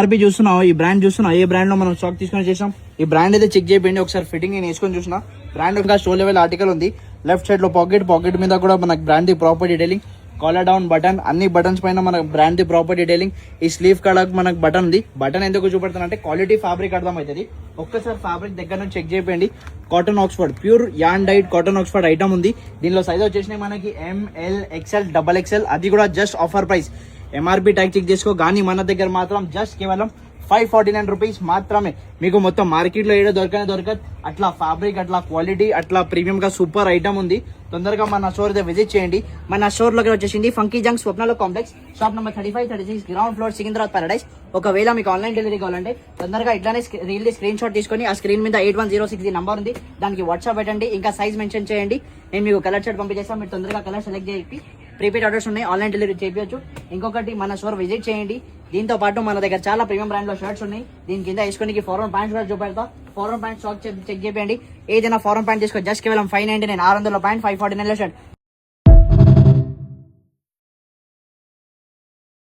RP చూస్తున్నావు, ఈ brand చూస్తున్నావు, ఏ బ్రాండ్ లో మనం స్టాక్ తీసుకొని చేసాం. ఈ బ్రాండ్ అయితే చెక్ చేయండి ఒకసారి. ఫిట్టింగ్ నేను వేసుకొని చూసిన. బ్రాండ్ ఇంకా షో లెవెల్ ఆర్టికల్ ఉంది. లెఫ్ట్ సైడ్ లో పాకెట్ మీద కూడా మనకు brand the proper detailing. Collar down button, అన్ని బటన్స్ పైన మనకు బ్రాండ్ ది ప్రాపర్ డీటెయిలింగ్. ఈ స్లీవ్ కాడ మనకు బటన్ ఉంది. బటన్ ఎందుకు చూపెడతాను అంటే క్వాలిటీ ఫ్యాబ్రిక్ అర్థం అవుతుంది. ఒక్కసారి ఫ్యాబ్రిక్ దగ్గర నుంచి చెక్ చేయండి. Cotton Oxford, pure an diet cotton Oxford item ఉంది. దీనిలో సైజ్ వచ్చేసినాయి మనకి ML XL XXL. అది కూడా just offer price. MRP tag check చేసుకో, కానీ మన దగ్గర మాత్రం జస్ట్ కేవలం 549 రూపీస్ మాత్రమే. మీకు మొత్తం మార్కెట్లో ఏదో దొరకదు. అట్లా ఫ్యాబ్రిక్, అట్లా క్వాలిటీ, అట్లా ప్రీమియం గా సూపర్ ఐటమ్ ఉంది. తొందరగా మన స్టోర్ అయితే విజిట్ చేయండి. మన స్టోర్ లోకి వచ్చేసింది ఫంకీ జంక్ స్వప్నలో complex, shop number 3536, ground floor, Secunderabad Paradise. ఒకవేళ మీకు ఆన్లైన్ డెలివరీ కావాలంటే తొందరగా ఇట్లానే స్క్రీన్ షాట్ తీసుకొని ఆ స్క్రీన్ మీద 8106 నంబర్ ఉంది, దానికి వాట్సాప్ పెట్టండి. ఇంకా సైజ్ మెన్షన్ చేయండి. నేను మీకు కలర్ షర్ట్ పంపించేస్తాను. మీరు తొందరగా కలర్ సెలెక్ట్ చేసి ప్రీపెయిడ్ ఆర్డర్స్ ఉన్నాయి, ఆన్లైన్ డెలివరీ చేయొచ్చు. ఇంకొకటి మన స్టోర్ విజిట్ చేయండి. దీంతో పాటు మన దగ్గర చాలా ప్రీమియం బ్రాండ్ లో షర్ట్స్ ఉన్నాయి. దీని కింద వేసుకొని ఫారెన్ ప్యాంట్స్ కూడా చూపెడతా. ఫారెన్ ప్యాంట్ స్టాక్ చెక్ చేయండి. ఏదైనా ఫారెన్ ప్యాంట్ తీసుకో, జస్ట్ కేవలం 599, 600 ప్యాంట్ 549 షర్ట్.